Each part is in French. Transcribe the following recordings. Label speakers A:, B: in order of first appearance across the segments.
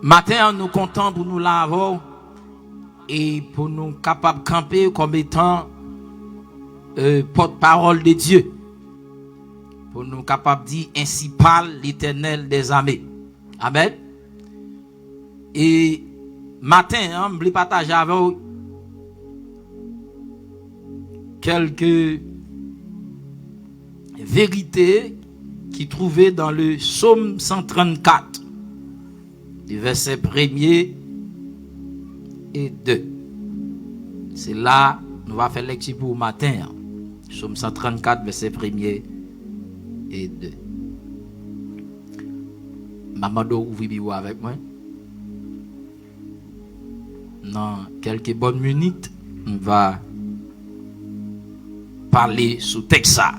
A: Matin, nous comptons pour nous laver et pour nous capables de camper comme étant porte-parole de Dieu. Pour nous capables de dire ainsi parle l'Éternel des armées. Amen. Et matin, je vais partager avec vous quelques vérités qui trouvaient dans le psaume 134, du verset 1er et 2. C'est là nous allons faire lecture pour matin. Psaume 134, verset 1er et 2. Maman, vous vivez avec moi? Dans quelques bonnes minutes, on va parler sous texte ça.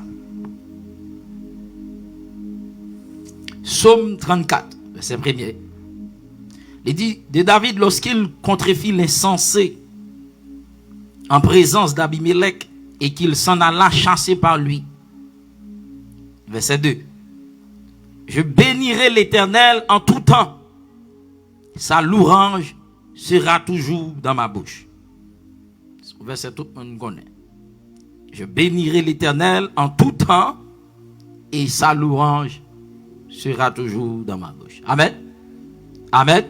A: Psaume 34, verset 1er. Il dit de David lorsqu'il contrefit l'insensé en présence d'Abimelech et qu'il s'en alla chasser par lui. Verset 2. Je bénirai l'Éternel en tout temps. Sa louange sera toujours dans ma bouche. Verset tout le monde connaît. Je bénirai l'Éternel en tout temps et sa louange sera toujours dans ma bouche. Amen. Amen.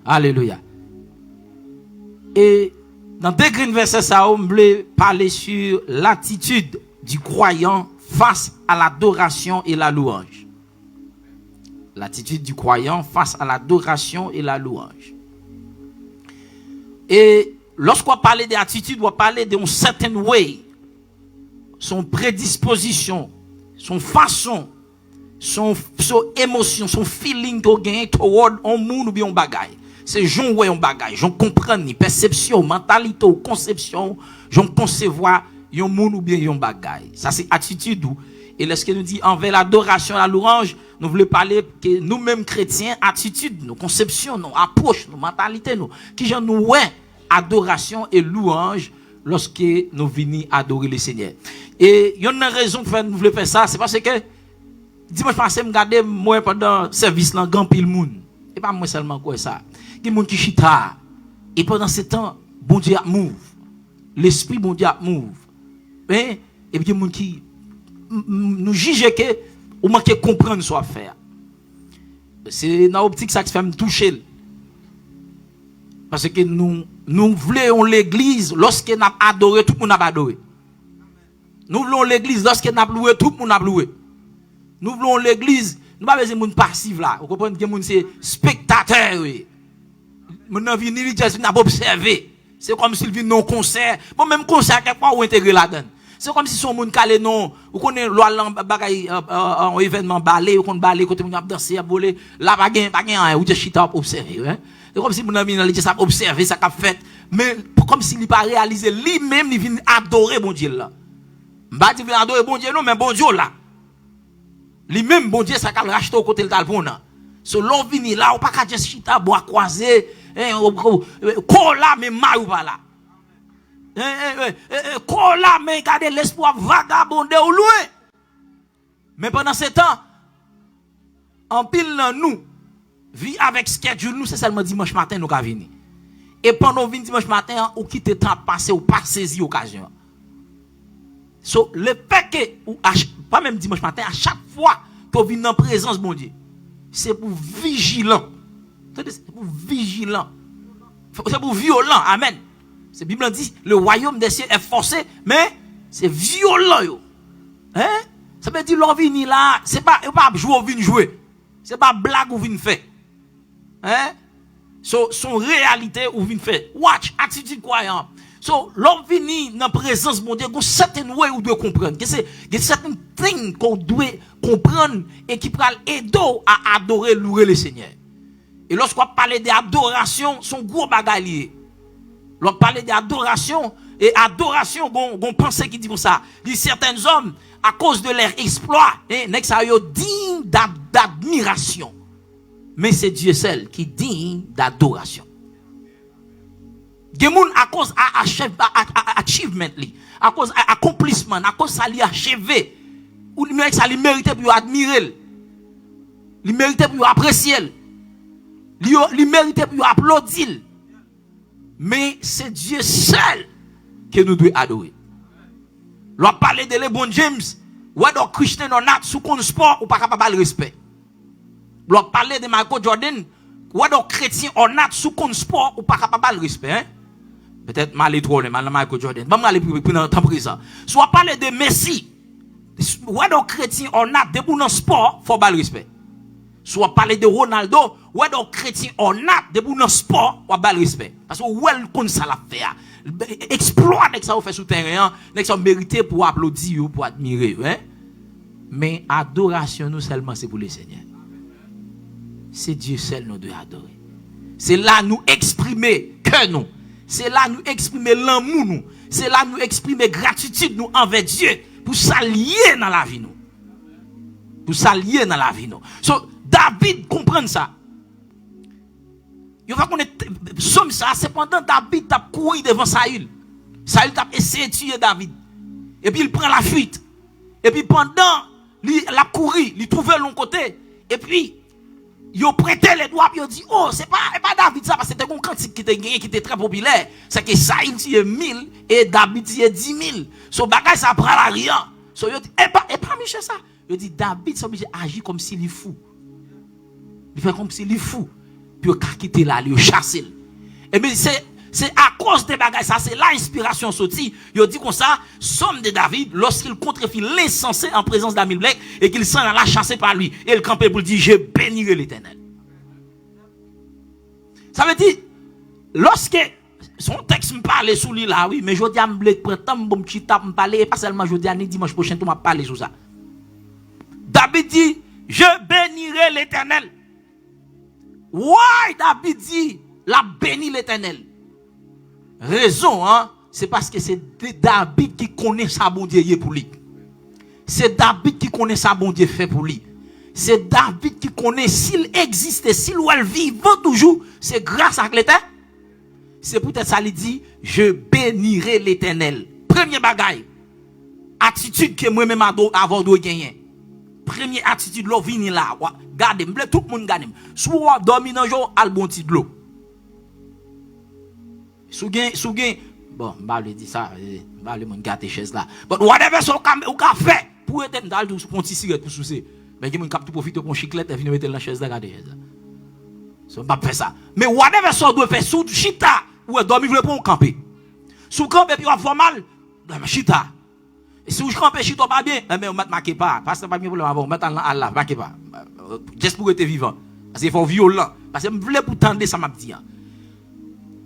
A: Alléluia. Et dans deux grands versets, ça, on voulait parler sur l'attitude du croyant face à l'adoration et la louange. L'attitude du croyant face à l'adoration et la louange. Et lorsqu'on parle d'attitude, on parle d'un certain way, son prédisposition, son façon, son émotion, son feeling qu'on gagne toward un monde ou bien un bagage. C'est j'en ouais un bagage, j'en comprends ni perception, mentalité ou conception, j'en concevoir un monde ou bien un bagage. Ça c'est attitude. Et lorsque nous dit envers l'adoration, la louange, nous voulons parler que nous-mêmes chrétiens, attitude, nos conceptions, nos approches, nos mentalités, nous, qui j'en nous ouais adoration et louange lorsque nous venons adorer le Seigneur. Et il y a une raison pour nous voulons faire ça, c'est parce que dimanche passé, je regardais moi pendant le service là, grand pile monde. Et pas moi seulement quoi ça. Il y a des gens qui chita. Et pendant ce temps, bon Dieu a move. L'esprit bon Dieu a move. Et puis il y a des gens qui nous jugent que on manque comprendre ce qu'on faire. C'est dans l'optique ça qui fait me toucher. Parce que nous voulons l'église lorsque nous avons adoré, tout le monde a adoré. Nous voulons l'église lorsque nous avons loué, tout le monde a loué. Nous voulons l'église, nous pas besoin de monde passif là. Vous comprenez que monde c'est spectateur. Mon vie ni juste n'a pas observé. C'est comme s'il vient non concert. Bon même concert quelquefois ou intégrer là-dedans. C'est comme si son monde calé non, ou connaît loi bagaille un événement balé, ou qu'on balé côté on a danser, a voler, là pas gain ou te chita observer hein. C'est comme si mon ami dans l'église ça observer ça qu'a fait, mais comme s'il n'a pas réalisé lui-même il vient adorer bon Dieu là. M'pa dit vient adorer bon Dieu non mais bon Dieu là. Lui-même, bon Dieu, ça qu'a racheté au côté de talpona. So, l'on vini là, ou pas qu'à juste chita, bois croisé, kola, mais ma ou pas là. Kola, mais gardez l'espoir vagabondé ou loué. Mais pendant ce temps, en pile dans nous, vie avec schedule nous, c'est seulement dimanche matin nous qu'à venir. Et pendant vini dimanche matin, ou quitte le temps passé, ou pas saisi l'occasion. So, le fait que, ou pas même dimanche matin, à chaque fois que vous venez dans la présence, bon Dieu, c'est pour vigilant. C'est pour vigilant. C'est pour violent. Amen. La Bible dit, le royaume des cieux est forcé, mais c'est violent. Yo. Hein? Ça veut dire, l'on vient là, c'est pas jouer ou vient jouer. C'est pas blague ou vient faire. Hein? Son réalité ou vient faire. Watch, attitude croyante. So, l'homme vini dans la présence de Dieu, il y a certaines way où doit comprendre. Il y a certaines things qu'on doit comprendre et qui peut aider à adorer, louer le Seigneur. Et lorsqu'on parle d'adoration, son gros bagalier. Lorsqu'on parle d'adoration, et adoration, on pense qui dit pour ça. Il certains hommes, à cause de leur exploit, n'est-ce pas digne d'admiration. Mais c'est Dieu seul qui est digne d'adoration. Des gens à cause achievement, à cause accomplissement, à cause ça li achevé, ou ça li mérite pour admirer, li mérite pour apprécier. Il mérite pour applaudir. Mais c'est Dieu seul que nous devons adorer. L'on parle de LeBron James, ou de Christian Donat sous con sport ou pas capable de respect. L'on parle de Michael Jordan, ou de chrétien Donat sous con sport ou pas capable de respect. Hein? Peut-être mal trop le mal Michael Jordan. Vamos aller pour dans temps présent. Soit parler de Messi, ou de chrétien Donat de pour dans sport, faut pas le respect. Soit parler de Ronaldo, ou de chrétien Donat de pour dans sport, faut pas le respect. Parce que ou elle connaît ça la faire. Exploit que ça fait sous terrain, que ça mérité pour applaudir ou pour admirer, hein? Mais adoration nous seulement c'est pour le Seigneur. C'est Dieu seul nous devons adorer. C'est là nous exprimer que nous. C'est là nous exprimer l'amour nous. C'est là nous exprimer gratitude nous envers Dieu pour s'allier dans la vie nous. Pour s'allier dans la vie nous. So David comprend ça. Il va connaître somme ça, c'est pendant David t'a couru devant Saül. Saül t'a essayé de tuer David. Et puis il prend la fuite. Et puis pendant la couru, il trouve l'autre côté. Et puis il prêté les doigts, puis il dit "Oh, c'est pas David ça parce que c'était un cantique qui était gagné qui était très populaire, c'est que Saül tue 1000 et David tue 10 000. So bagage ça prend la rien. So il dit et pas Michel ça. Il dit David c'est obligé agir comme s'il est fou. Il fait comme s'il est fou. Puis il a quitté là, il a chassé. Et bien c'est à cause des bagages, ça c'est l'inspiration sortie. Il dit comme ça, somme de David, lorsqu'il contrefie l'insensé en présence d'Abimelech et qu'il s'en alla chasser par lui. Et il campait pour dire, je bénirai l'Éternel. Ça veut dire, lorsque son texte me parlait sous lui là, oui, mais je dis à me printemps, bon petit tape me parler, et pas seulement je dis à dimanche prochain, tu m'as parlé sur ça. David dit, je bénirai l'Éternel. Why David dit la béni l'Éternel? Raison, hein, c'est parce que c'est David qui connaît sa bon Dieu pour lui. C'est David qui connaît sa bon Dieu fait pour lui. C'est David qui connaît s'il existe, s'il ou elle vivant toujours, c'est grâce à l'Éternel. C'est peut-être ça lui dit, je bénirai l'Éternel. Premier bagaille, attitude que moi-même avoir de gagner. Première attitude, l'eau vini là, gardez, tout le monde garde. Soit dormi dans le jour, al bon petit de l'eau. Sougain, bon, je vais dire ça, je vais me gâter chaise là. But whatever so ou ka fait, pour être dans le pour petit cigarette pour soucier. Mais il y a qui profite pour chiclette et venir mettre dans la chaise là, garder chaise là. So pas faire ça. Mais whatever so doit faire sous chita, ou dormi veut pour camper. Sous camper puis on va mal, chita. Et si je campe chita pas bien, mais on ne marque pas, parce que pas bien pour le avoir, mettre en Allah, marque pas. Juste pour être vivant. Parce qu'il faut violent. Parce que je voulais pour tendre ça m'a dit.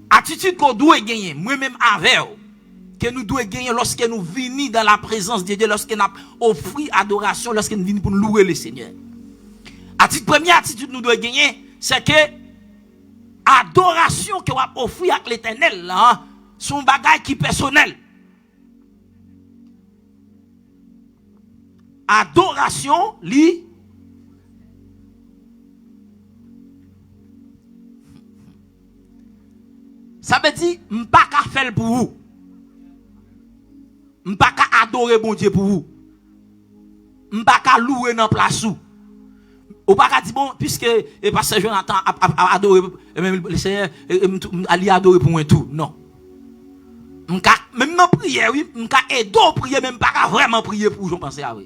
A: Attitude qu'on doit gagner, moi-même avec, que nous devons gagner lorsque nous venons dans la présence de Dieu, lorsque nous offrons adoration, lorsque nous venons pour louer le Seigneur. Première attitude nous devons gagner, c'est que adoration que nous offrons à l'Éternel, là, son bagage qui est personnel. Adoration, lui, ça veut dire, je ne peux pas faire pour vous. Je ne peux pas adorer bon Dieu pour vous. Je ne peux pas louer dans la place. Ou ne pas dire, bon, puisque le pasteur Jonathan a adoré, le Seigneur a adoré pour moi tout. Non. Même dans la prière, oui, je peux aider à prier, même pas vraiment prier pour vous, je pense à vous.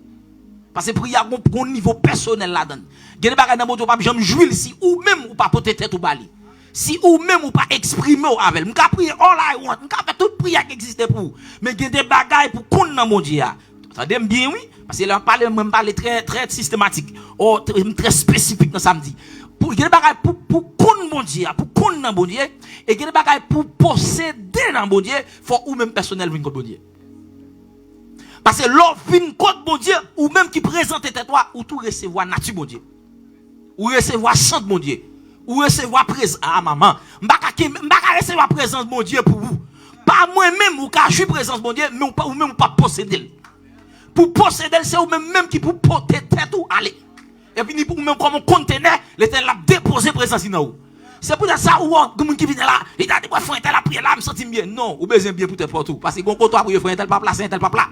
A: Parce que prier à un niveau personnel là-dedans. Il y a des bagages dans mon Dieu, je me jouis si ou même ou pas porter tête ou bali. Si ou même ou pas exprimer avec, m'ka prier all I want, m'ka faire toute prière qui existe pour vous. Mais il y a des bagages pour qu'on dans mon Dieu. Ça donne bien oui, parce que là on parle très systématique, ou très spécifique dans samedi. Pour il y a des bagages pour qu'on mon Dieu, pour qu'on dans mon Dieu, et il y a des bagages pour posséder dans mon Dieu, faut ou même personnel venir contre mon Dieu. Parce que l'offre vient contre mon Dieu, ou même qui présente toi, ou tout recevoir nature mon Dieu. Ou recevoir chante mon Dieu. Ou recevoir présence. Ah maman, m'baka recevoir présence mon Dieu pour vous. Pas moi-même ou ka jouer présence mon Dieu, mais ou même pas posséder. Pour posséder, c'est ou même qui pour porter tête ou aller. Et puis pour même comme un conteneur, l'Éternel a déposé présence dans vous. C'est pour ça ou quelqu'un qui vient là, il a dit moi frère tel a prié là, me sentir bien. Non, ou besoin bien pour te pour tout parce que gon côté pour frère tel pas placer tel pas plat.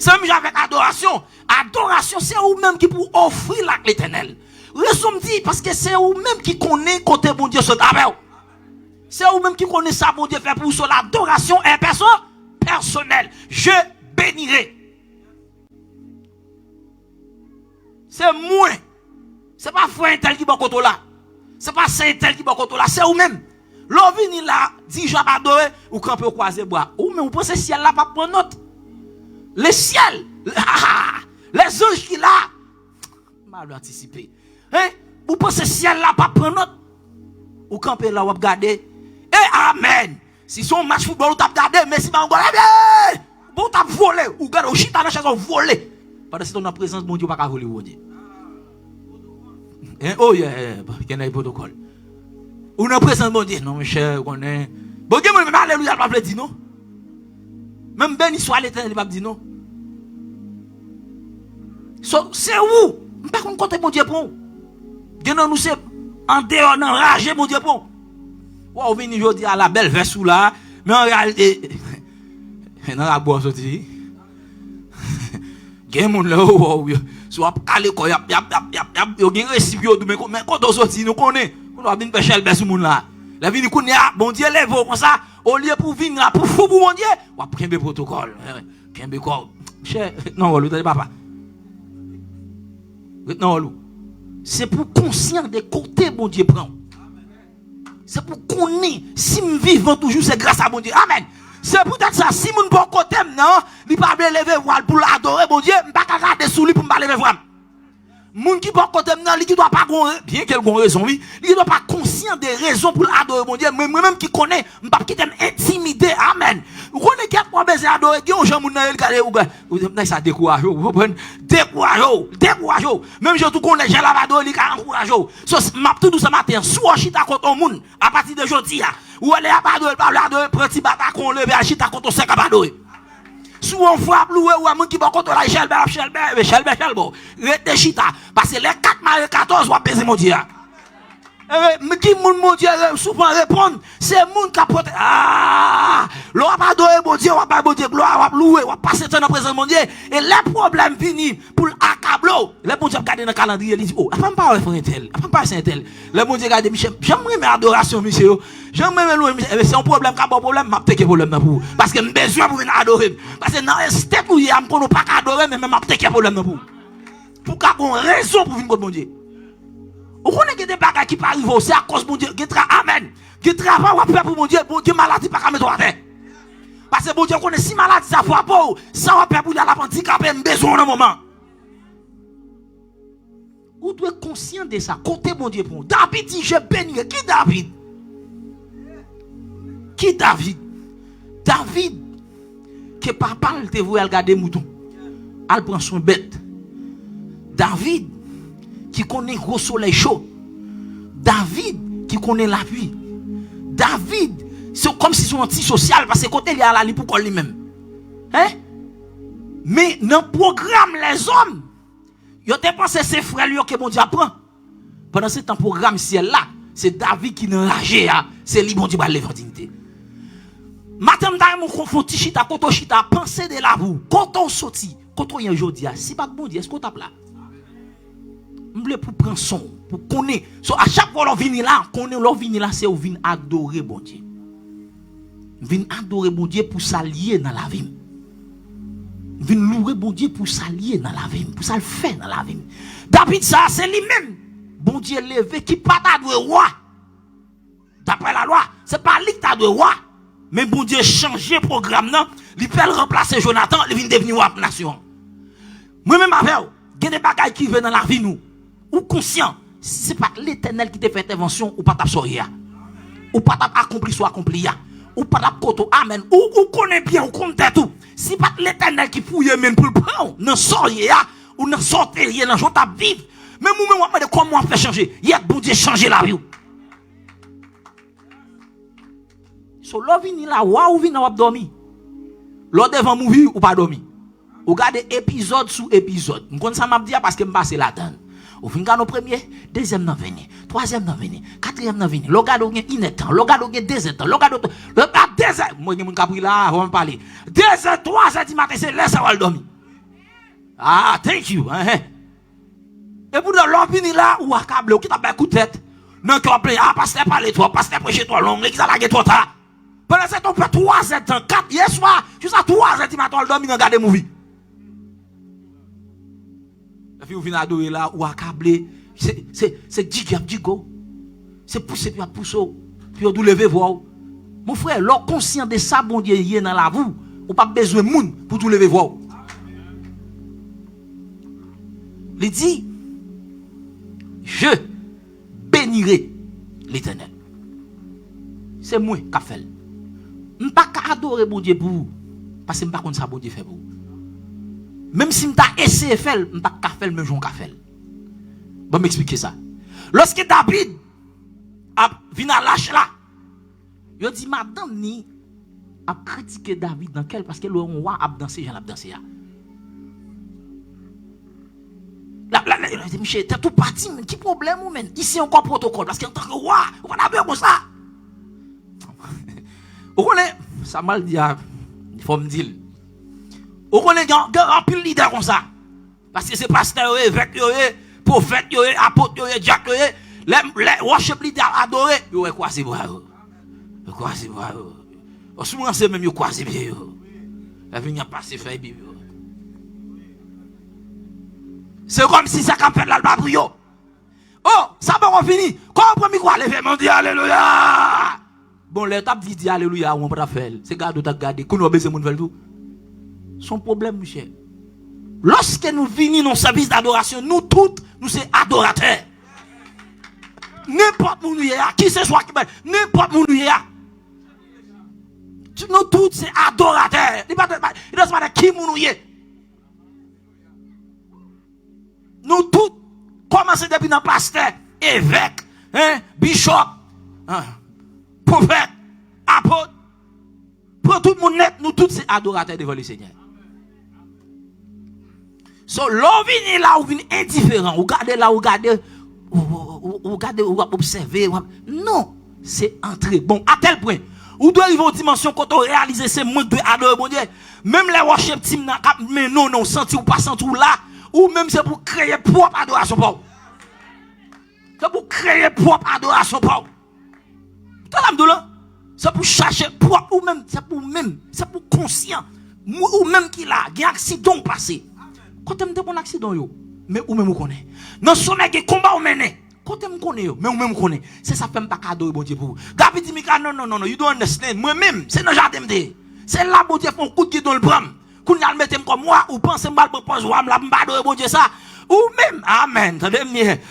A: C'est même avec adoration. Adoration c'est ou même qui pour offrir l'Éternel. raison me dit, parce que c'est vous-même qui connaissez côté bon Dieu, c'est vous-même qui connaissez ça, bon Dieu, fait pour vous, l'adoration est personnelle. Je bénirai. C'est moi. C'est pas frère tel qui va côté là. C'est pas saint tel qui va côté là. C'est vous-même. L'on vient là, dit j'en adorer, ou quand peut croiser bois. Ou mais vous pensez que le ciel là pas prendre note. Le ciel, les anges qui là, mal anticipé. Hein? Vous pensez que le ciel là pas prendre note. Ou quand peut là, vous regardez. Et amen. Si son match football, vous tape regardé, mais si vous regardez, vous tape volé. Ou regardez, vous chita dans la chaise, vous volé. Parce que c'est dans la présence de mon Dieu, pas qu'à voler, vous Dieu. Oh yeah, il y a un protocole. Ou dans la présence de mon Dieu, non, mon cher, on est. Bon Dieu, même alléluia, il ne va pas dire non. Même béni soit l'éternel, il va dire non. C'est où? Je ne sais pas compter mon Dieu pour. Dieu nous c'est en dehors, enragé mon Dieu pour. On vient aujourd'hui à la belle verse là, mais en réalité, dans la boîte sortie. Il y a des gens là, soit calé quoi, il y a des récipients, mais quand on sortit, nous connaissons. On va venir pêcher le best monde là. La vie nous connaît, bon Dieu lève comme ça, au lieu pour venir là, pour fou pour mon Dieu, on va prendre le protocole. Cher, non, le papa. Non, c'est pour conscient des côtés, bon Dieu prend. C'est pour qu'on ait, si nous vivons toujours, c'est grâce à bon Dieu. Amen. C'est peut-être ça, si nous ne pouvons pas côté, non, il ne peut pas lever voile pour l'adorer, bon Dieu, il ne peut pas regarder sous lui pour me lever voile. Moun qui pas côté non, il doit pas bien qu'elle gon raison oui, il doit pas conscient des raisons pour adorer mon Dieu, moi même qui connais, m'pas qui t'aime intimider. Amen. Vous connaissez quelqu'un qui besoin adorer, qui on gens moun nan regarder ou ça décourage, vous comprenez? Décourage. Même je tout connais, j'ai la adorer, il ka encourage. So m'a tout douce matin, soit chita contre moun à partir de aujourd'hui, ou aller à adorer, pas adorer, petit bata qu'on lever à chita contre 5 adorer. Si on frappe loué ou un monde qui va contre la Shelbe, rete chita. Parce que les 4 marées 14 va peser mon Dieu. Mais qui mon Dieu souvent répondre, c'est monde qui a porté. Ah! L'on va pas donner mon Dieu, on va pas mon Dieu, gloire, on va louer, on va passer dans la présence de mon Dieu. Et les problèmes finis pour accabler. Les bon Dieu regarder dans le calendrier, il dit, oh, après pas un tel, après pas un tel. Les bon Dieu regarde, Michel, j'aimerais mes adorations, Michel. J'aimerais louer, Michel. C'est un problème, pas un problème, m'a take problème pour vous. Parce que j'ai besoin pour venir adorer. Parce que dans un step où il y a, on ne pas adorer, mais m'a take problème pour vous. Pour qu'on ait raison pour venir contre mon Dieu. Vous connaissez des bagages qui peuvent arriver, c'est à cause de mon Dieu. Amen. Qui travaille ou faire pour mon Dieu, bon Dieu maladie pas qu'à mettre à terre. Parce que bon Dieu connaît si maladie ça va pas, ça va faire pour la handicapé, besoin dans moment. Vous devez être conscient de ça. Côté mon Dieu pour David dit je bénirai. Qui David? Qui David? David que papa te voit regarder mouton. Elle prend son bête. David qui connaît gros soleil chaud. David qui connaît la pluie. David, c'est comme si son antisocial parce que côté il y a la li pour qu'on lui-même. Hein? Mais dans le programme les hommes, ils ont pensé c'est frère lui que bon Dieu apprend. Pendant ce temps programme ciel là, c'est David qui n'a enragé, c'est lui bon Dieu va lever en dignité. Matin d'ailleurs mon confronti chita koto chita penser de la boue. Quand on sorti, quand on y a aujourd'hui, si pas bon Dieu, est-ce qu'on tape là? M'ble pour prendre son, pour connaître. So à chaque fois l'on vient là, connaît l'on vient là, c'est on vient adorer bon Dieu. Vient adorer bon Dieu pour s'allier dans la vie. Vient louer bon Dieu pour s'allier dans la vie, pour ça le faire dans la vie. David ça c'est lui-même. Bon Dieu levé qui pas de roi. D'après la loi, c'est pas lui qui t'a de roi. Mais bon Dieu changer programme non, il peut remplacer Jonathan, il vient devenir roi nation. Moi-même avec vous, il y a des bagages qui viennent dans la vie nous. Ou conscient, si c'est pas l'Éternel qui te fait intervention, ou pas t'absorber. Ou pas t'accomplir soit accompli. Ou pas t'accomplir. Amen. Ou connaît bien, ou connaît tout. Si pas l'Éternel qui fouille même pour le prendre, non sortir, ou non sortir, non jour ta vivre. Mais moi-même, on me demande comment on fait changer. Il y a bon Dieu changer la vie. So, l'on vient là, ou vient là, dormir. L'on devant mourir ou pas dormir. Ou regardez épisode sous épisode. Je connais ça m'a dit parce que je passe là-dedans. Ou fin gano premier, deuxième nan veni, troisième nan veni, quatrième nan veni. Lo gado gen inetan, lo gado gen 2 ans, lo gado le 2 ans. Moi gen moun kapri là, on va parler. 2 ans, 3 ans du matin, c'est là ça va le dormir. Ah, thank you. Et pour l'opinion là, ou accablé, ou qui t'a coup de tête. Non, qui a plein, ah, pasteur parler toi, pasteur prêcher toi, long, qui a lagué toi, ta. Pendant ce temps, on fait 3 heures, 4, hier soir, jusqu'à 3 heures, tu m'as dormi dans garder movie. La fille, vous venez adorer là, ou accablé, c'est digo. C'est pousser, puis à pousser, puis à lever voir. Mon frère, l'or conscient de ça, bon Dieu, il est dans la vous, ou pas besoin de monde pour tout lever voir. Il dit, je bénirai l'Éternel. C'est moi qui fait. Je ne peux pas adorer mon Dieu pour vous. Parce que je ne sais pas ça bon Dieu fait pour vous. Même si je essayé de faire, je ne peux pas faire le même jour que fait. Bon, m'expliquer ça. Lorsque David a venu à l'âge là, il dit, madame ni a critiqué David dans quel parce que le roi a dansé, j'en ai dansé. Michel, t'es tout parti, mais qui problème ou men? Ici encore protocole, parce qu'en tant que roi, on va pas comme ça. Vous connaissez, ça mal dit, il faut me dire. Vous connaissez, un pile leader comme ça. Parce que c'est pasteur, évêque, prophète, apôtre, diacre, les worship leaders adorés. Vous quoi c'est vrai? Quoi c'est vrai? Souvent c'est même quoi c'est bien. La vie n'a pas passé fait Bible. C'est comme si ça a fait l'alba pour yo. Oh, ça va fini. Quand on prend micro, lever mon Dieu, alléluia. Bon, l'étape dit alléluia, on va faire. C'est garde de garder. Qu'on a besoin de tout. Son problème, Michel. Lorsque nous venons dans le service d'adoration, nous tous, nous sommes adorateurs. N'importe où nous y est, qui ce soit, n'importe où nous y est. Nous tous, c'est adorateurs. Il ne doit pas qui nous y est. Nous tous, commençons depuis dans pasteur, évêque, bishop, prophète, apôtre. Pour tout le monde net, nous tous, c'est adorateurs devant le Seigneur. So, l'on vient là, on vient indifférent. Vous regardez là, vous regardez, vous observez. Non, c'est entrer. Bon, à tel point, vous devez arriver aux dimensions quand on réalise ces manques de adorer, mon Dieu. Même les worship team, mais non, senti ou pas senti ou là, ou même c'est pour créer propre adoration pour vous. C'est pour créer propre adoration pour vous. C'est pour chercher propre, ou même, c'est pour conscient, ou même qu'il a, il y a un accident passé. Quand tu as un accident, mais ou même vous connaissez. Dans son combat ou mené. Quand tu me connais, mais ou même vous connaissez. C'est ça fait un cadeau, bon Dieu pour vous. David dit, non, you don't understand. Moi-même, c'est dans le jardin. C'est là, bon Dieu, font coup de guide dans le bram. Quand vous le mettez comme moi, ou pensez mal pour poser, ou la m'bado, bon Dieu, ça. Ou même, amen,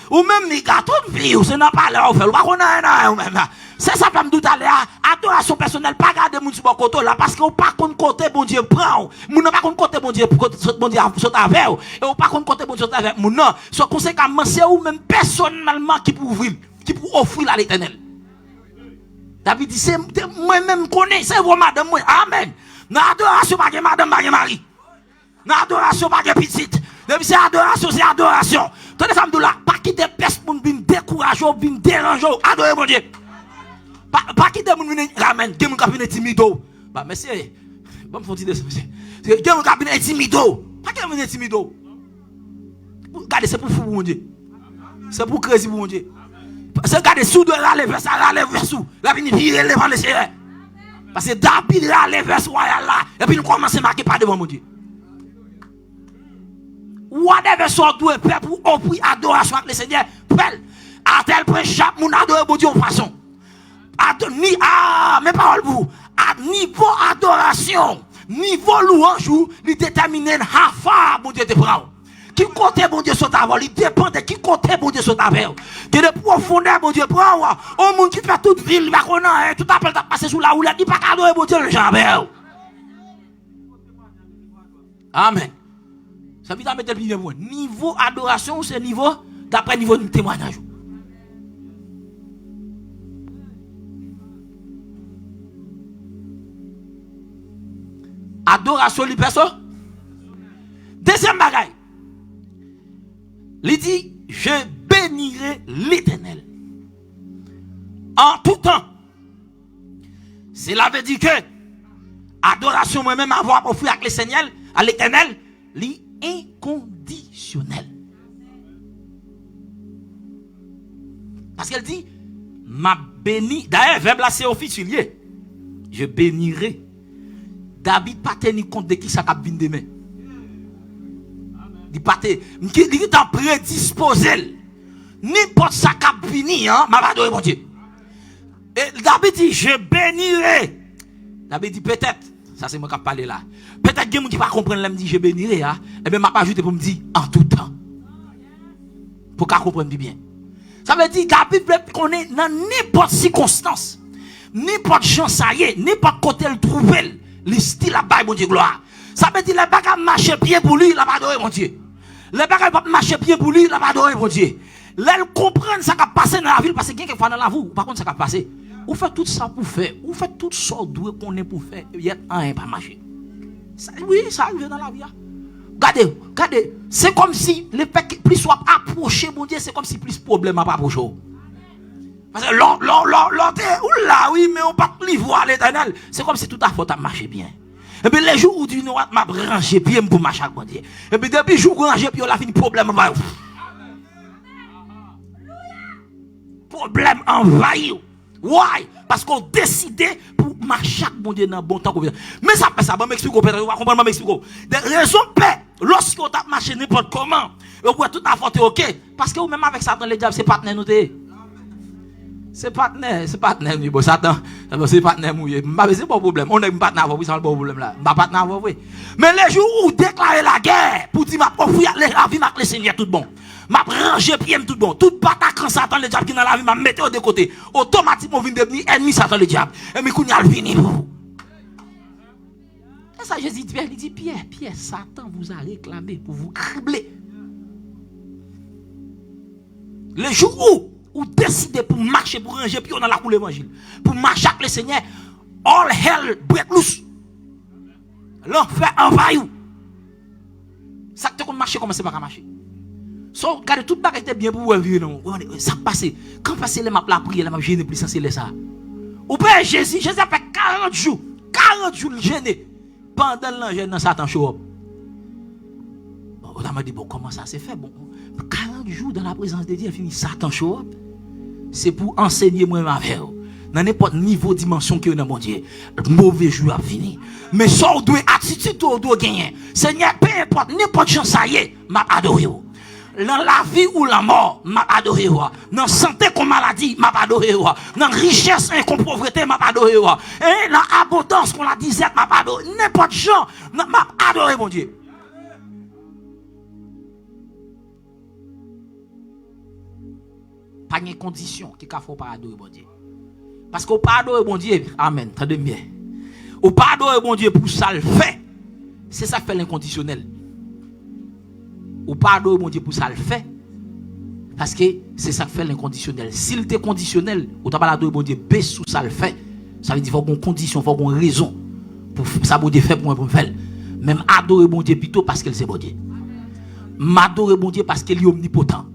A: ou même, les gars, toute vie, ou c'est n'a pas l'air, ou pas qu'on a, ou même. C'est ça, femme tout à l'heure, adoration personnelle, pas garder mon sur côté là, parce qu'on pas contre côté, bon Dieu, prend, mon n'a pas contre côté, bon Dieu, saute avec, et on pas contre côté, bon Dieu, saute avec, mon non, soit conséquemment, c'est ou même personnellement qui peut ouvrir, qui peut offrir à l'Éternel. David dit, c'est moi-même connais, c'est vous, madame, moi, amen. N'adoration, pas que madame, pas que mari. N'adoration, pas que petite. C'est adoration, c'est adoration. Tenez, femme de là, pas quitter personne pour venir décourager, venir déranger, adorer, mon Dieu. Pas quitter mon ramen, que mon cabinet timido. Bah monsieur, bon faut dire ça monsieur. Que mon cabinet timido. Pas que mon timido. Regardez c'est pour fou mon Dieu. C'est pour crazy mon Dieu. C'est regarder sous de râler vers sous. La fini virer devant le Seigneur. Parce que David râler vers royal là et puis nous commencer marquer pas devant mon Dieu. Whatever soit doué père pour offrir adoration avec le Seigneur, pelle à tel point chaque mon adorer mon Dieu en façon. Mes paroles pour à niveau adoration, niveau louange, il détermine how far bon Dieu te prend. Qui côté bon Dieu sont avant, il dépend de qui côté bon Dieu sont avant. Que de profondeur bon Dieu prend. Au monde qui fait toute ville, il va connaître, tout appel t'a passé sous la roulette, il pas adorer bon Dieu le jamais. Amen. Ça veut dire mettre le bien niveau adoration, c'est niveau d'après niveau de témoignage. Adoration li personne. Deuxième bagaille. Il dit, je bénirai l'Éternel. En tout temps. Cela veut dire que adoration moi-même avoir offert avec le Seigneur, à l'Éternel, li inconditionnel. Parce qu'elle dit, m'a béni. D'ailleurs, verbe là, c'est officiel. Je bénirai. David pas tenu compte de qui ça cap venir demain. Il pas il est en prédisposé. N'importe ça cap venir, hein, m'a adorer mon Dieu. Et David dit, je bénirai. David dit, peut-être, ça c'est moi qui a parlé là. Peut-être que quelqu'un qui va comprendre, là, me dit, je bénirai, hein. Et bien, m'a pas ajouté pour me dire, en tout temps. Pour qu'elle comprenne bien. Ça veut dire, David veut qu'on est dans n'importe circonstance, n'importe chance, ça y est, n'importe côté le trouver, le style à bail, mon Dieu, gloire. Ça veut dire, les bagages marcher bien pour lui, il va adorer, mon Dieu. Les bagages marcher bien pour lui, il va adorer, mon Dieu. Là, elle comprend ça qui a passé dans la ville, parce que quelqu'un qui fait dans la vie, par contre, ça qui a passé. Vous faites tout ça pour faire, vous faites tout ça qu'on est pour faire, il y a un pas marché. Oui, ça arrive dans la vie. Regardez, c'est comme si le fait plus soit approché, mon Dieu, c'est comme si plus problème à pas approcher. Parce que l'autre, oula, oui, mais on pas plus voir l'éternel. C'est comme si tout à fait a marché bien. Et puis les jours où tu n'as pas branché bien pour marcher, mon Dieu. Et puis depuis le jour où branché, puis on a fini problème. Problème envahi. Why? Parce qu'on décidait pour marcher bon Dieu dans bon temps. Mais ça fait ça, je m'explique, peut-être, vous comprendre, je m'explique. Des raisons paix, lorsqu'on tape marché n'importe comment, vous pouvez tout affronter, ok? Parce que vous même avec Satan, les diables, c'est partenaire, nous c'est partenaire, bon, Satan, c'est partenaire, c'est pas problème. On est partenaire, oui, c'est pas problème là. Ma partenaire, oui. Mais les jours où vous déclarez la guerre, pour dire, ma vie, le Seigneur, tout bon. M'a ranger pied tout bon. Tout bataille quand Satan le diable qui dans la vie m'a mettre de côté. Automatiquement vient devenir ennemi Satan le diable. Et mais qu'on y a le venir pour vous. Et ça Jésus dit Pierre, il dit Pierre, Satan vous a réclamé pour vous cribler. Le jour où vous décidez pour marcher pour ranger pied dans la cour l'évangile, pour marcher avec le Seigneur, all hell break loose. L'enfer envahit. Ça te comme marcher comment c'est pas marcher. So, regardez, tout le monde était bien pour vous vivre. Ça passe. Quand passe les maps la prière, la map gêné plus ça c'est ça. Au père Jésus a fait 40 jours. 40 jours gêné. Pendant l'angèle dans Satan show up. On m'a dit, bon, comment ça s'est fait? Bon, 40 jours dans la présence de Dieu, fini Satan show up. C'est pour enseigner moi-même avec vous. Dans n'importe niveau, dimension que dans mon Dieu. Mauvais jour a fini. Mais ça, on doit attitude, on doit gagner. Seigneur, peu importe, n'importe chance, ça y est, m'a adoré. Dans la vie ou la mort, m'a adoré. Dans la santé comme maladie, m'a adoré. Dans la richesse et comme pauvreté, m'a adoré. Et dans l'abondance qu'on la disait, m'a adoré. N'importe genre, m'a adoré, mon Dieu. Pas de condition qui ne faut pas adorer, mon Dieu. Parce qu'on pas adorer, mon Dieu. Amen. Très bien. On pas adorer, mon Dieu, pour ça le fait. C'est ça qui fait l'inconditionnel. Ou pas adorer mon Dieu pour ça le fait. Parce que c'est ça qui fait l'inconditionnel. S'il était conditionnel, ou t'as pas adorer mon Dieu, baisse sous ça le fait. Ça veut dire qu'il faut qu'on condition, il faut qu'on raison. Pour ça, mon Dieu fait pour moi, pour me faire. Même adorer mon Dieu plutôt parce qu'il c'est bon Dieu. M'adorer mon Dieu parce qu'il est omnipotent.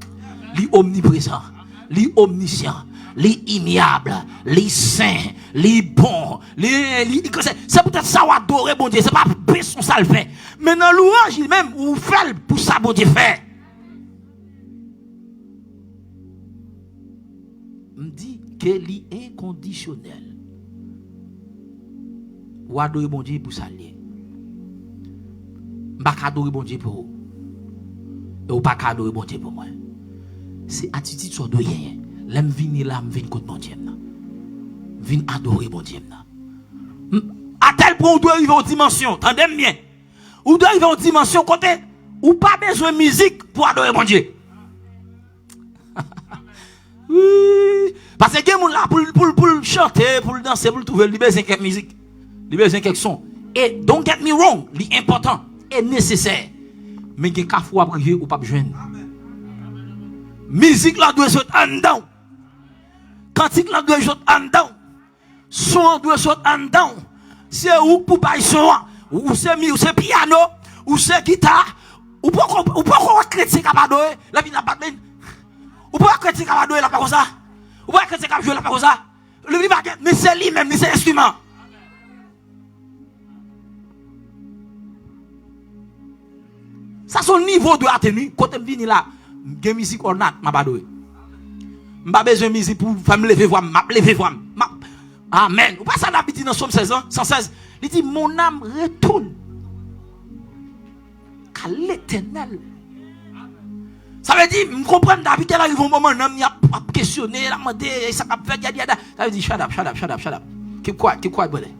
A: Il est omniprésent. Il est omniscient. Il est ignoble. Il est saint. Il est bon. C'est peut-être ça ou adorer mon Dieu. C'est pas baisse sous ça le fait. Mais dans louange, il même, ou fait pour ça, bon Dieu fait. Me dit qu'il est inconditionnel. Ou adorer bon Dieu pour ça. Pas adorer bon Dieu pour vous. Et ou pas adorer bon Dieu pour moi. C'est attitude sur deux rien. L'aime venir là, me venir contre mon Dieu. Vin adorer bon Dieu. À tel point, on doit arriver aux dimensions. Tendez bien. On doit arriver aux dimensions côté ou pas besoin de musique pour adorer mon Dieu. Oui. Parce que quelqu'un là pour chanter, pour danser, pour trouver le besoin de musique. Le besoin de son. Et don't get me wrong, l'important est nécessaire. Mais il y a qu'à fois prier ou pas besoin. Musique là doit être en dedans. Cantique là doit être en dedans. Son doit être en dedans. C'est ou pour pas son, ou c'est piano, ou c'est guitare, ou pourquoi chrétien capable la vie n'a pas de ou pourquoi chrétien capable la pas comme ça. Ou pourquoi chrétien capable jouer la pas comme ça. Le livre mais c'est lui même, c'est instrument. Ça son niveau de atténuer côté vini là, game musique or not, m'a pas doué. M'a besoin de musique pour faire me lever voix, m'a lever voix. Amen. Ou pas ça l'a dit dans Somme 16 ans, 116. Il dit mon âme retourne à l'Éternel. Ça veut dire, je comprends David, il arrive un moment, il a questionné, il a demandé, ça a fait, ça veut dire, shut up. Keep quiet, brother.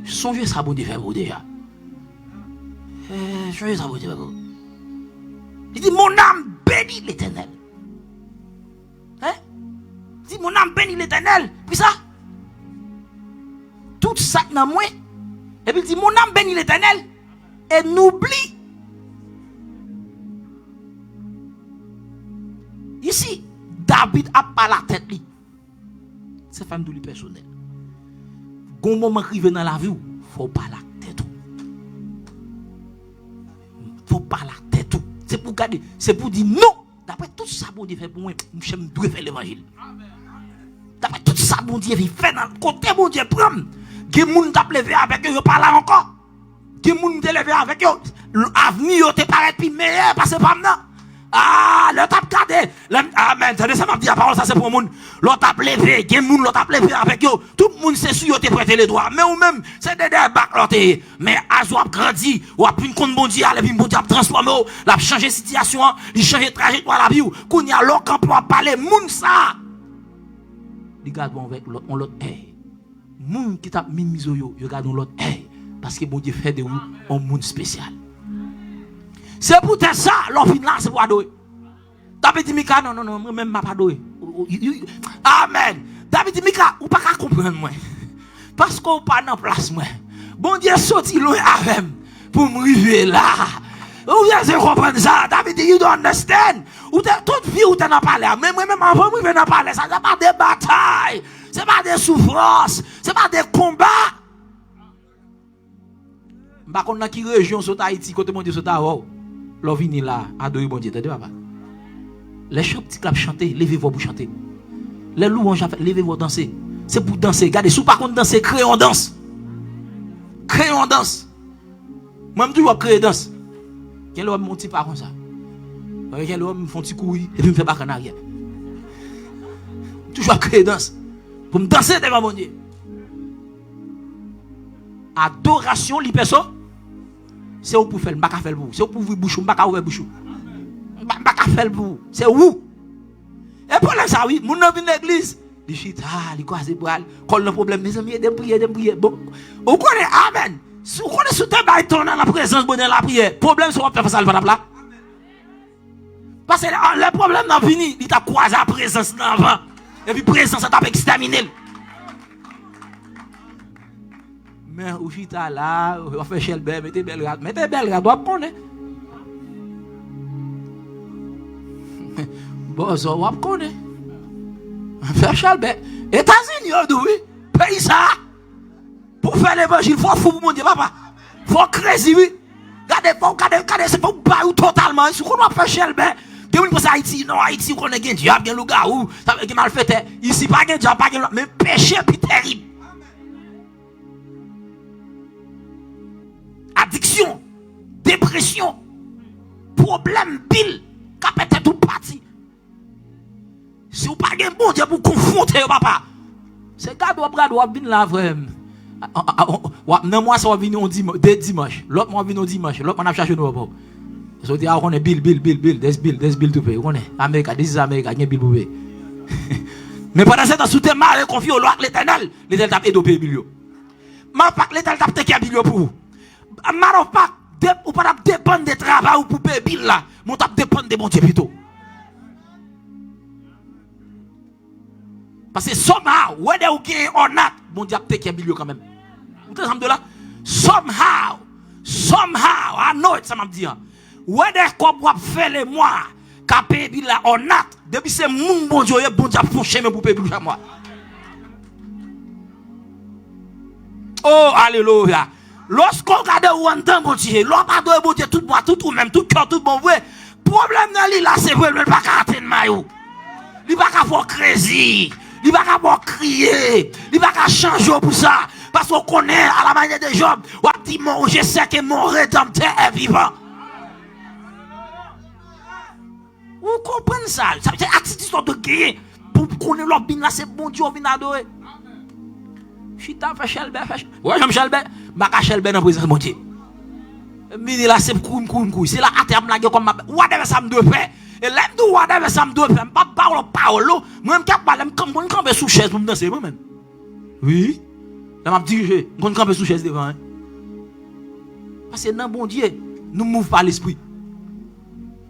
A: Songez ça, bon Dieu, fait vous déjà. Songez ça, bon Dieu, il dit, mon âme bénit l'Éternel. Hein? Il dit, mon âme bénit l'Éternel. Puis ça, tout ça dans moi. Et puis il dit, mon âme bénit l'Éternel. Et n'oublie. Ici, David a pas la tête li. C'est femme de personnel. Gon moment qui vient dans la vie, faut pas la tête. Faut pas la tête. C'est pour garder, c'est pour dire non. D'après tout ça bon Dieu fait pour moi, je dois faire l'évangile. D'après tout ça bon Dieu fait dans le côté bon Dieu prend. Gen moun t'a levé avec eux, yo pas là encore. Gen moun t'a levé avec eux, l'avenir te paraît plus meilleur parce que pas maintenant. Ah, le tap gardé. Amen. Ça m'a dit la parole, ça c'est pour moun. L'autre tap levé, gen moun l'autre tap levé avec eux. Tout le monde c'est sûr yo te prêter les droits. Mais ou même, c'est des bac l'autre. Mais as ou a grandi, ou a pris une compte bon Dieu, et puis bon Dieu a transformé, l'a changé situation, il change trajectoire la vie. Qu'on y a l'autre camp pour parler moun ça. Regarde bon avec l'autre. Moun qui t'a mis yo, regarde l'autre. Parce que bon Dieu fait de vous un monde spécial. C'est pour ça, l'offre là, c'est pour adorer. David dit, Mika, non, moi-même, je ne pas adorer. Amen. David dit, Mika, ou pas qu'à comprendre, moi. Parce qu'on pas dans place, moi. Bon Dieu sorti loin avec pour me arriver là. Ou bien, je comprends ça. David dit, you don't understand. Ou toute vie, ou t'en as parlé. Mais moi-même, avant, je n'en parler. Ça, c'est pas des batailles. C'est pas des souffrances. C'est pas des combats. Par contre, dans quelle région sont Haïti, côté mon Dieu, sont Haïti. L'ovini là, adorer bon Dieu, t'as dit papa. Les chants petits clap chanter, levez-vous pour chanter. Les louanges, levez-vous danser. C'est pour danser. Regardez, si vous par contre danser, créez en danse. Créez en danse. Moi, je toujours créer danse. Quel homme monte pas comme ça? Quel homme me font petit couille et puis me fait pas en arrière. Toujours créer danse. Pour me danser devant mon Dieu. Adoration, li perso. C'est où pour faire, pas faire pour. C'est où pour ouvrir bouchon, pas ouvrir bouchon. Pas faire pour. C'est où? Et pour ça oui, mon nom vient l'église. Il chita, il croise les bras, colle le problème, mes amis, des prières. Bon, on connaît amen. Si on connaît sous tes bails dans la présence de la prière, problème sur faire ça le là. Parce que le problème n'a fini, il t'a croisé la présence d'avant. Et puis présence ça t'a exterminé. Mais ou chita là, on fait chelbe, mettez belle rad, doit connaître. Bon, ça on connaît. Faire chelbe. États-Unis, oui, pays ça. Pour faire l'évangile, il faut fou mon Dieu, papa. Il faut crazy, oui. Regardez, c'est pas ou totalement. Si on va faire chelbe, de où pour Haïti, non, Haïti, on connaît un diable, un loup-garou, ça veut dire mal fait. Ici, pas un diable, pas un mais péché, puis terrible. Addiction, dépression, problème, pile, capete tout parti. Si vous n'avez pas de bon Dieu pour confronter, papa, c'est gars doit venir là vraiment. Non, moi, ça va venir dès dimanche. L'autre mois, venir dimanche. L'autre mois, on a cherché nous. Parce que on est bill, there's bill to pay. On est America, this is America, il y a bill pour payer. Mais pendant ce temps, sous tes marres, confié au Lord l'éternel, l'éternel t'a aidé au pays million. Mais pas l'éternel t'a aidé à million pour vous. Matter of fact, ou pas dépendre de travail ou pour payer bill là, mais t'as dépendre de mon Dieu plutôt. Parce que somehow, whether you gain or not, mon Dieu a take a million quand même. Vous entendez de là? Somehow, I know it, ça m'a dit. Whether comme vous faire les mois, qu'à payer bill là or not, depuis c'est mon bon Dieu, bon Dieu a fonché pour payer bill à moi. Oh, alléluia. Lorsqu'on regarde ou entend bon Dieu, l'on pas de bon Dieu tout bois, tout ou même tout cœur, tout bon vrai. Problème dans lui là, c'est vrai, il pas qu'à atteindre maillot. Il pas qu'à faire crazy. Il va pas crier, il va pas changer pour ça. Parce qu'on connaît à la manière de Job, on dit je sais que mon rédempteur est vivant. Vous comprenez ça? Ça veut dire attitude de gagner pour pour connaître l'autre bin là, c'est bon Dieu, on vient adorer. Chita fait Shelbe, ouais, j'aime Shelbe, ma ka Shelbe dans présence mon Dieu. Mini là, c'est couille. C'est là, à terme là, comme ma. Whatever ça me doit faire. Et là, whatever ça me doit faire. Pas parole. Moi, je me campe sous chaise pour me danser moi-même. Oui. Là, m'a dirigé. Je me campe sous chaise devant. Parce que dans bon Dieu, nous ne mouvons pas l'esprit.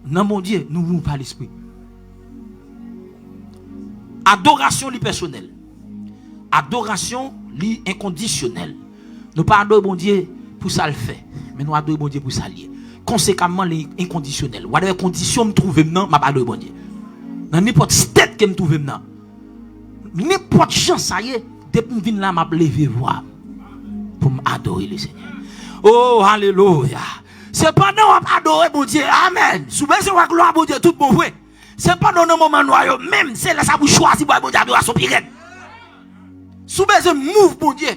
A: Dans bon Dieu, nous ne mouvons pas l'esprit. Adoration li personnelle. Adoration li inconditionnelle. Nous pas adorer bon Dieu pour ça le fait. Mais nous adorer bon Dieu pour ça lier. Conséquemment, les inconditionnels. Whatever condition me trouve maintenant, m'a pas adorer bon Dieu. Dans n'importe state que me trouve maintenant. N'importe chance ça y est, depuis que je viens là, m'a levé voir pour m'adorer le Seigneur. Oh, alléluia. C'est pendant qu'on adorer bon Dieu. Amen. Souvent c'est la gloire bon Dieu tout bon vrai. C'est pendant un moment noir même, c'est là ça vous choisir pour bon Dieu adoration pirate. Souvent c'est move bon Dieu.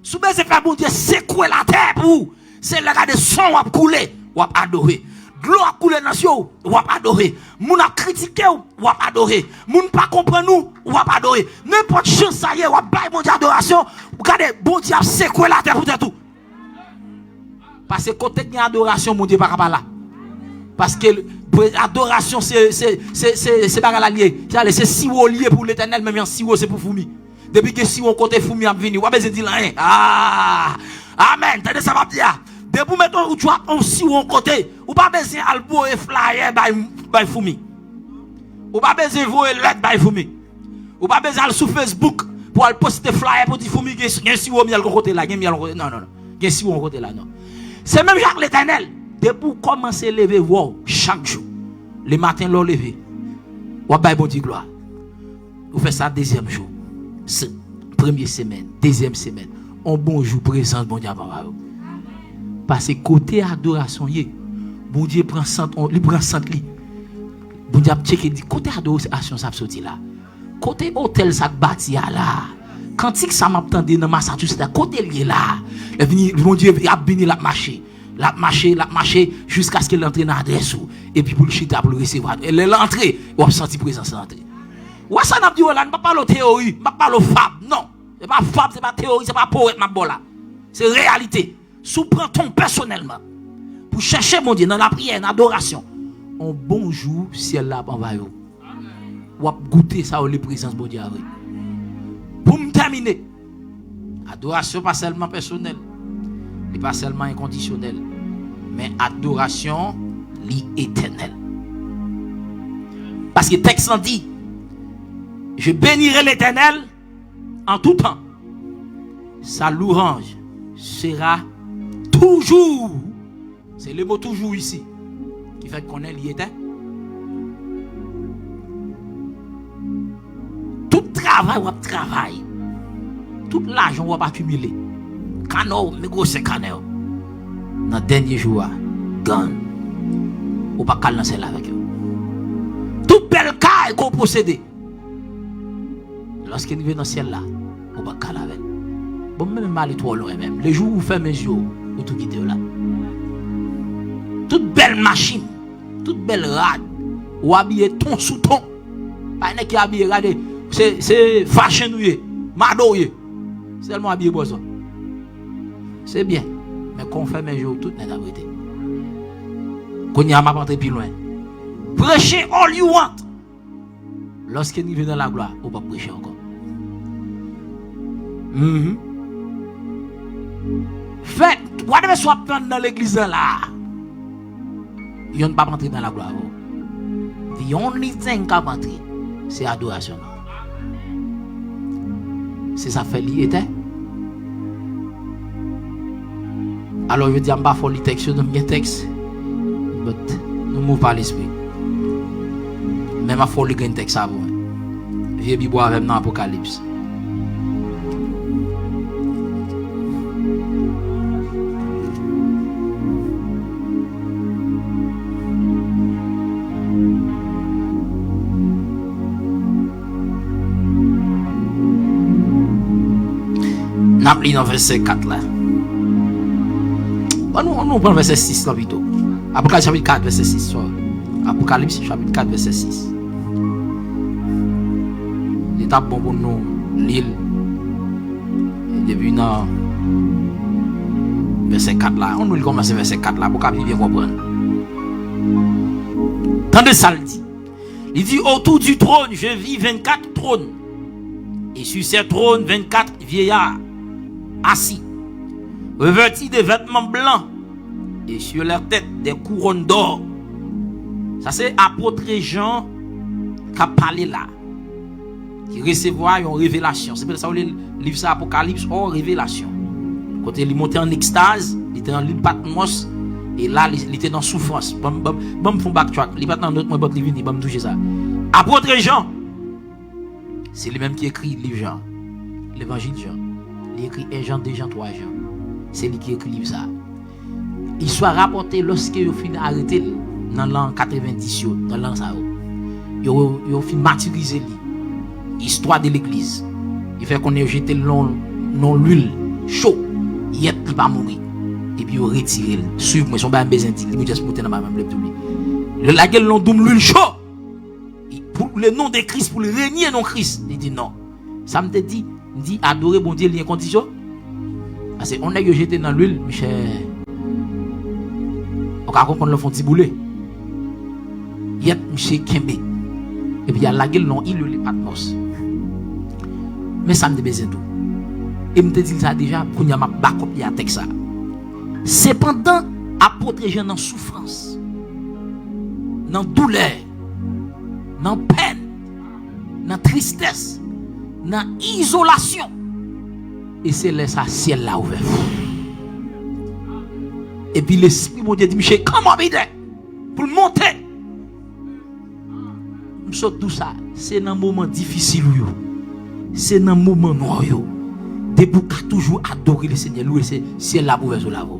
A: Souvent c'est faire bon Dieu secouer la terre pour c'est là que des sons va couler, ou adorer. Gloire couler dans ciel, ou adorer. Moun a critiqué ou adorer. Moun pas comprendre nous, ou adorer. N'importe chance ça y est, ou bail bon Dieu adoration, regardez bon Dieu secouer la terre pour tout. Parce que côté de adoration mon Dieu pas là. Parce que adoration c'est pas la lié. C'est siwo lié pour l'Éternel, même siwo c'est pour fourmi. Depuis que siwo côté fourmi a venu, ou pas besoin de dire rien. Ah! Amen. T'as ça va dire. Depuis maintenant où tu as un siwo côté, ou pas besoin albo et flyer by fourmi. Ou pas besoin voyer lettre by fourmi. Ou pas besoin aller sur Facebook pour aller poster flyer pour dire fourmi que siwo miel côté là, non. Que siwo côté là non. C'est même Jacques l'Éternel. Depuis commencer à lever wow, chaque jour, le matin l'on lever, ou bien bon Dieu gloire. Vous faites ça deuxième jour, première semaine, deuxième semaine, un bon jour présence bon Dieu avant vous. Parce que côté adoration bon Dieu prend centre, il prend centre li. Bon Dieu checker dit côté adoration ça sorti là. Côté hôtel ça bâti là. Cantique ça m'attendait dans Massachusetts, côté lié là. Et venu bon Dieu a béni la marché. La marché jusqu'à ce qu'elle entre dans l'adresse et puis pour le chita pour le recevoir. Elle est l'entrée, on a senti présence l'entrée. Ou ça n'a dit là, ne pas parler théorie, ne pas parler fab, non. C'est pas fab, c'est pas théorie, c'est pas poète ma bola. C'est réalité. Sous prend ton personnellement pour chercher mon Dieu dans la prière, dans l'adoration. Un bon jour ciel là en va yo. Ou goûter ça les présences bon Dieu avec. Pour me terminer. Adoration pas seulement personnelle. Et pas seulement inconditionnel, mais adoration éternelle. Parce que le texte en dit, je bénirai l'Éternel en tout temps. Sa louange sera toujours. C'est le mot toujours ici qui fait qu'on est lié. Tout travail, tout l'argent va accumuler. Cano, mais gros c'est cano. Dans le dernier jour, gone. Ou pas qu'à lancer là avec eux. Tout bel cas qu'on possède. Lorsqu'il vient dans le ciel là, ou pas qu'à avec. Bon, même mal trop loin même. Les jours où vous faites mes yeux, vous tout quittez là. Toute belle machine, toute belle rade, ou habillé ton sous ton. Pas un qui habillé, regardez, c'est fashionouillé, madouillé. Seulement habillé pour ça. C'est bien, mais qu'on fait mes jours, tout n'est pas vrai. Qu'on y a ma rentré plus loin. Prêchez all you want. Lorsqu'il vient dans la gloire, on va prêcher encore. Faites, whatever soit dans l'église là, ils ne pas rentrer dans la gloire. The only thing qui va rentrer, c'est l'adoration. C'est ça fait l'idée. Alors je dis, je ne vais pas faire le texte, je ne texte, mais nous ne mouvons pas l'esprit. Même à faire le texte avant. Viens Bible avec dans l'Apocalypse. N'a pas dans verset 4 là. On prend verset 6 là plutôt. Apocalypse chapitre 4 verset 6. Apocalypse chapitre 4 verset 6. tape bon pour nous l'île. Depuis dans verset 4 là, on nous commence verset 4 là pour qu'on bien comprendre. Tendez ça le dit. Il dit autour du trône, je vis 24 trônes. Et sur ces trônes, 24 vieillards assis, revêtis de vêtements blancs et sur leur tête des couronnes d'or. Ça c'est apôtre Jean qui a parlé là. Qui recevoir une révélation. C'est pour ça que le livre ça Apocalypse hors révélation. Quand il est monté en extase, il était dans l'île Patmos et là il était dans souffrance. Bon font backtrack, il pas dans notre moi livre ni bon toucher ça. Apôtre Jean, c'est lui même qui écrit le livre Jean, l'évangile Jean. Il écrit 1 Jean, 2 Jean, 3 Jean. C'est lui qui écrit le livre ça. Il soit rapporté lorsque il fin arrêté dans l'an 90 dans l'an ça. Il fin martyriser lui. Histoire de l'église. Il fait qu'on ait jeté non l'huile chaud. Il est pas mourir. Et puis il retire. Suivez-moi, son bain besoin dit, il juste monter dans ma même le la gueule l'on doum l'huile chaud. Pour le nom de Christ, pour le régner non Christ. Il dit non. Ça me dit, adorer bon Dieu, il y a une condition. Parce qu'on a jeté dans l'huile, Michel. On va comprendre le fond de boulet. Il y a Michel Kembe. Et puis il y a la gueule non, il le Patmos. Mais ça me dit besoin tout. Et me dit ça déjà pour y a ma backup il y a texte ça. Cependant apôtre Jean dans souffrance, dans douleur, dans peine, dans tristesse, dans isolation. Et c'est là ça ciel là ouvert. Et puis l'esprit mon Dieu dit Michel, comment bien pour monter. Sauf tout ça, c'est dans un moment difficile yo. C'est dans un moment noir yo. De pour toujours adorer le Seigneur, louer c'est ciel là ouvert sur la voie.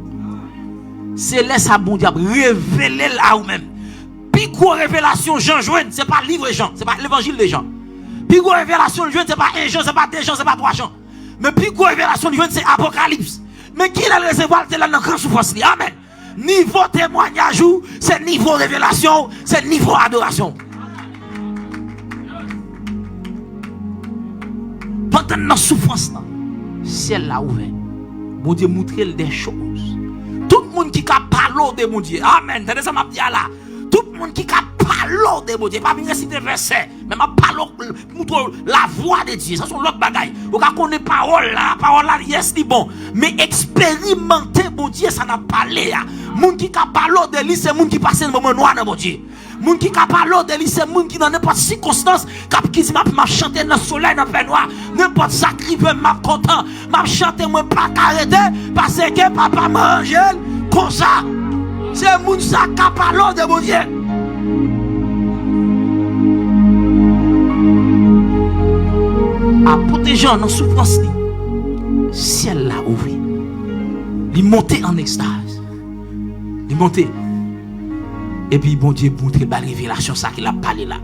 A: C'est là ça bon diable révéler là ou même. Puis gros révélation Jean joine, c'est pas livre Jean, c'est pas l'évangile de Jean. Puis gros révélation joine, c'est pas 1 Jean, c'est pas 2 Jean, c'est pas 3 Jean. Mais puis gros révélation joine, c'est Apocalypse. Mais qui l'a recevoir c'est là dans grand souffrance. Amen. Niveau témoignage, c'est niveau révélation, c'est niveau adoration. Pendant la souffrance, ciel là ouvert. Mon Dieu montre des choses. Tout le monde qui a parlé de mon Dieu. Amen. Tenez ça m'a dit là. Tout le monde qui a parlé de mon Dieu. Pas venir citer verset. Mais m'a parlé montre la voix de Dieu. Ça sont l'autre bagaille. On connaît parole là. Parole là, yes, c'est bon. Mais expérimenter mon Dieu, ça n'a pas parlé. Moun qui a parlé de lui, c'est moun qui passe un moment noir dans mon Dieu. Moun qui a parlé de lui, c'est moun qui dans n'importe circonstance, qui dit m'a chanter dans le soleil dans le noir, n'importe sacrifice m'a content, m'a chanter moi pas arrêter parce que papa mange comme ça. C'est moun ça qui a parlé de mon Dieu. Apôtre Jean dans souffrance ciel là ouvert. Il montait en extase. Il montait. Et puis bon Dieu montre la révélation ça qu'il a parlé là.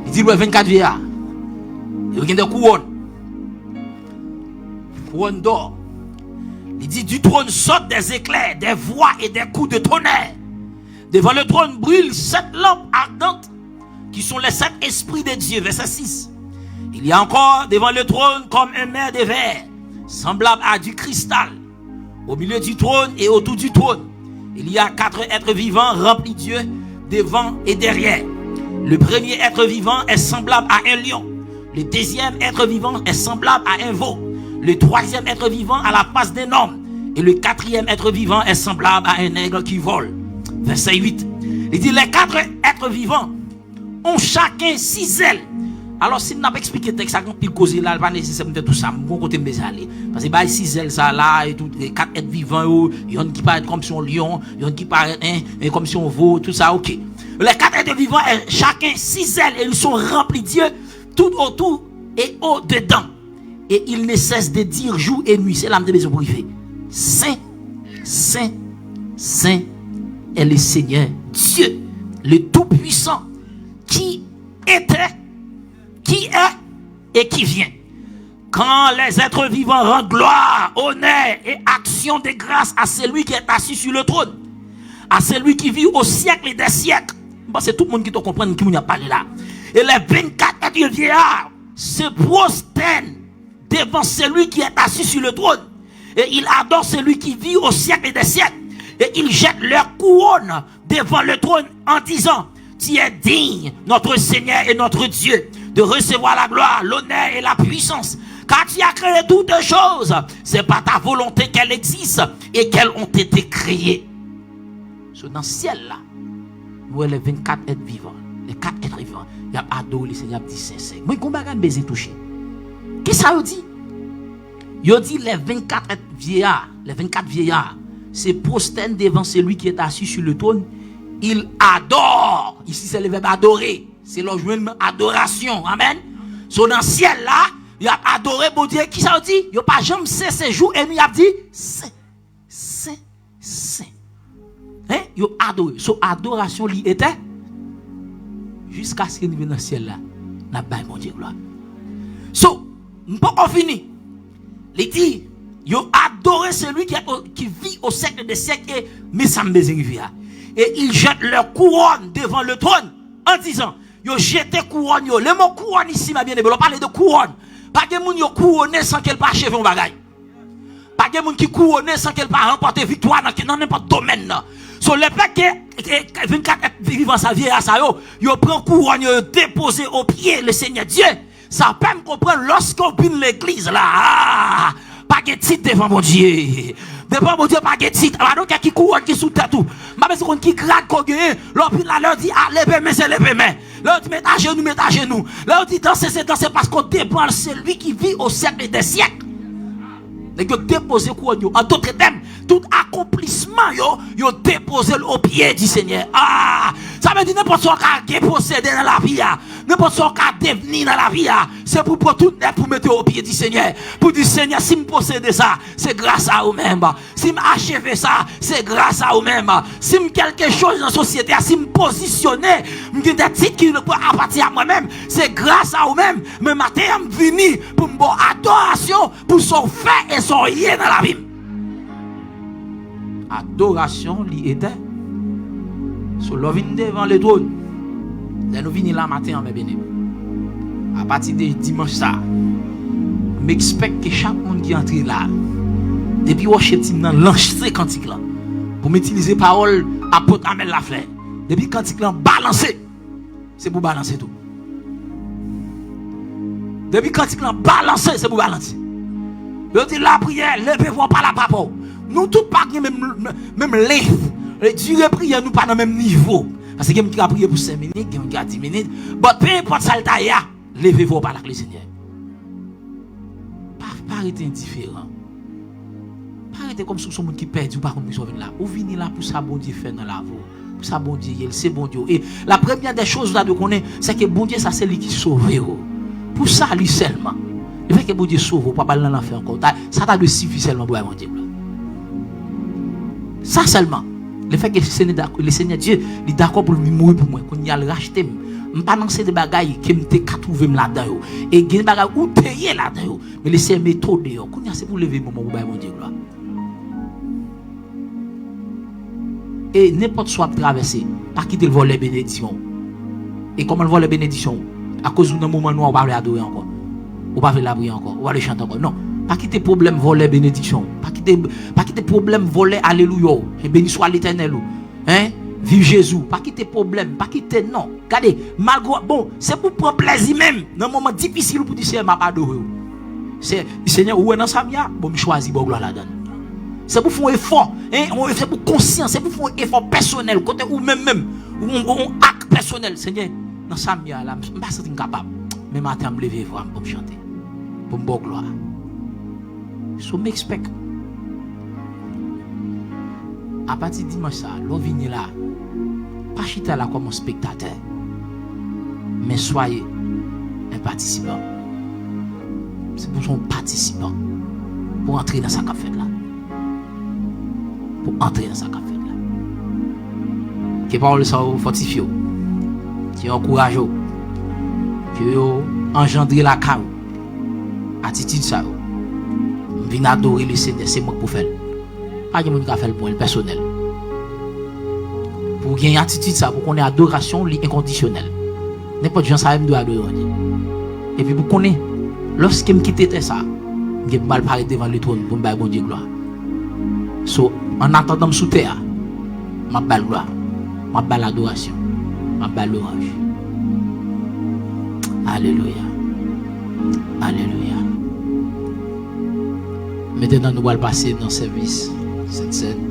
A: Il dit 24 vieillards. Il y a des couronnes. Couronnes d'or. Il dit du trône sortent des éclairs, des voix et des coups de tonnerre. Devant le trône brûlent 7 lampes ardentes qui sont les 7 esprits de Dieu. Verset 6. Il y a encore devant le trône comme un mer de verre, semblable à du cristal. Au milieu du trône et autour du trône, il y a 4 êtres vivants remplis de Dieu devant et derrière. Le premier être vivant est semblable à un lion. Le deuxième être vivant est semblable à un veau. Le troisième être vivant à la face d'un homme. Et le quatrième être vivant est semblable à un aigle qui vole. Verset 8. Il dit les 4 êtres vivants ont chacun 6 ailes. Alors, si nous n'avons pas expliqué le texte, ça peut causer là, pas nécessairement tout ça, bon côté me aller. Parce que, 6 ailes, ça là, et tout, les 4 êtres vivants, il y en a qui paraissent comme si on lion, il y en a qui paraissent, comme si on veau, tout ça, ok. Les 4 êtres vivants, chacun 6 ailes, et ils sont remplis de Dieu, tout autour et au-dedans. Et ils ne cessent de dire jour et nuit, c'est l'âme de maison pour y faire. Saint, Saint, Saint est le Seigneur, Dieu, le Tout-Puissant, qui était, qui est et qui vient. Quand les êtres vivants rendent gloire, honneur et action de grâce à celui qui est assis sur le trône, à celui qui vit au siècle et des siècles. Bon, c'est tout le monde qui te comprend qui m'a parlé là. Et les 24 êtres vieillards se prosternent devant celui qui est assis sur le trône. Et ils adorent celui qui vit au siècle des siècles. Et ils jettent leur couronne devant le trône en disant, tu es digne, notre Seigneur et notre Dieu, de recevoir la gloire, l'honneur et la puissance. Car tu as créé toutes choses. C'est par ta volonté qu'elles existent et qu'elles ont été créées. Dans le ciel là, nous les 24 êtres vivants, les 4 êtres vivants, il y a adoré le Seigneur, dit c'est. Moi, comment on baiser touché? Qu'est-ce que ça veut dire? Il dit les 24 vieillards, se prosternent devant celui qui est assis sur le trône. Ils adorent. Ici, c'est le verbe adorer. C'est le joint adoration. Amen. Dans le ciel là, il a adoré bon Dieu. Qui ça veut dire? Il n'a pas jamais cessé jour et il a dit c'est. Hein? Il a adoré. Son adoration lui était jusqu'à ce qu'il vienne dans le ciel là. N'a pas mon Dieu gloire. So, nous ne pouvons pas finir. Il dit, il a adoré celui qui vit au siècle des siècles et mais ça me bézérifia. Et ils jettent leur couronne devant le trône en disant, ils jettent couronne. Le mot couronne ici, ma bien-aimée, on parle de couronne. Pas de monde qui couronne sans qu'elle pas achever un bagage. Pas de monde qui couronne sans qu'elle pas remporter victoire dans n'importe domaine. Sur le fait que 24 vivants sa vie à ça, yo prend couronne, yo déposé au pied le Seigneur Dieu. Ça peut me comprendre lorsqu'on vient l'église là. Pas de titre devant mon Dieu. Devant mon Dieu, pas de titre. Alors, il y a qui couronne qui sous tête tout. Ma personne qui grade qu'on gagne. L'autre leur dit, ah, levez main, c'est levez main. L'autre dit, mettez à genoux. L'autre dit, danser, c'est danser parce qu'on dépend de celui qui vit au siècle des siècles. Et que déposer couronne, en d'autres termes, tout accomplissement, yo déposé au pied du Seigneur. Ah, ça veut dire n'importe quoi qui posséder dans la vie, n'importe quoi qui devenir dans la vie, c'est pour tout pour mettre au pied du Seigneur. Pour dire Seigneur, si me posséder ça, c'est grâce à vous-même. Si me achever ça, c'est grâce à vous-même. Si me quelque chose dans la société, si me positionner, me des titres qui ne peuvent appartenir à moi-même, c'est grâce à vous-même. Mais matin, je suis venu pour me bonne adoration, pour son fait et son rien dans la vie. Adoration lui était sur le vin devant le trône. Nous venons là matin, mes bien-aimés. À partir de dimanche ça, m'expecte que chaque monde qui entre là, depuis worship team nan lancer cantique là, pour m'utiliser parole apôtre Amel Lafleur. Depuis cantique là balancer, c'est pour balancer tout. Depuis cantique là balancer, c'est pour balancer. Je dis la prière, levez-vous par la papa. Nous tous pas même lève. Durée prière nous pas dans le même niveau. Parce que quelqu'un qui a prié pour 5 minutes, quelqu'un qui a 10 minutes. Mais peu importe ça, levez-vous par la Seigneur. Pas arrêter indifférent. Pas arrêter comme si son monde qui perd ou pas comme ils là. Ou venir là pour ça bon Dieu faire dans la vie. Pour ça bon Dieu, c'est bon Dieu. Et la première des choses là de connaître, c'est que bon Dieu ça c'est lui qui sauve. Pour ça lui seulement. Le fait que bon Dieu sauve, pas dans l'enfer encore. Ça t'a de suffit seulement pour mon Dieu. Ça seulement. Le fait que le Seigneur Dieu est d'accord pour lui mourir pour moi, qu'on y a le racheter. Je ne pas lancer des bagailles qui me trouvé là-dedans. Et des bagailles où payer là-dedans. Mais laissez mes méthodes. C'est pour lever mon moment mon Dieu. Et n'importe soit traverser, pas quitter le volet bénédiction. Et comment le volet bénédiction? À cause d'un moment où on va l'adorer encore. On va la prier encore. On va le chanter encore. Non. Pas quitter problème voler bénédiction. Pas quitter problème voler alléluia. Et béni soit l'Éternel. Hein? Vive Jésus. Pas quitter problème. Pas quitter non. Regardez, malgré bon, c'est pour prendre plaisir même dans un moment difficile pour dire Seigneur m'a adoré. C'est Seigneur où est dans sa vie, bon me choisir bon gloire là-dedans. C'est pour faire un effort, hein? C'est pour conscience, c'est pour faire un effort personnel côté ou même un acte personnel. Seigneur, dans sa vie là, je ne suis pas capable. Mais matin me lever pour me chanter. Pour me bon gloire. So m'expecte. À partir de dimanche, l'on vient là, pas chiter là comme un spectateur, mais soyez un participant. C'est pour son participant, pour entrer dans sa café là. Pour entrer dans sa café là. Qui parle ça fortifie, qui encourage, qui engendre la carrière, attitude ça. Vin adorer le Seigneur, c'est moi pour faire. Pas de monde qui a fait pour le personnel. Pour gagner attitude ça, pour qu'on ait adoration inconditionnelle. N'importe qui ça doit adorer. Et puis, vous connaissez, lorsque je quitte ça, je vais mal parler devant le trône pour me faire bon Dieu gloire. So, en attendant sous terre, je vais gloire, je vais l'adoration, je vais l'orage. Alléluia. Alléluia. Maintenant, nous allons passer dans le service, cette scène.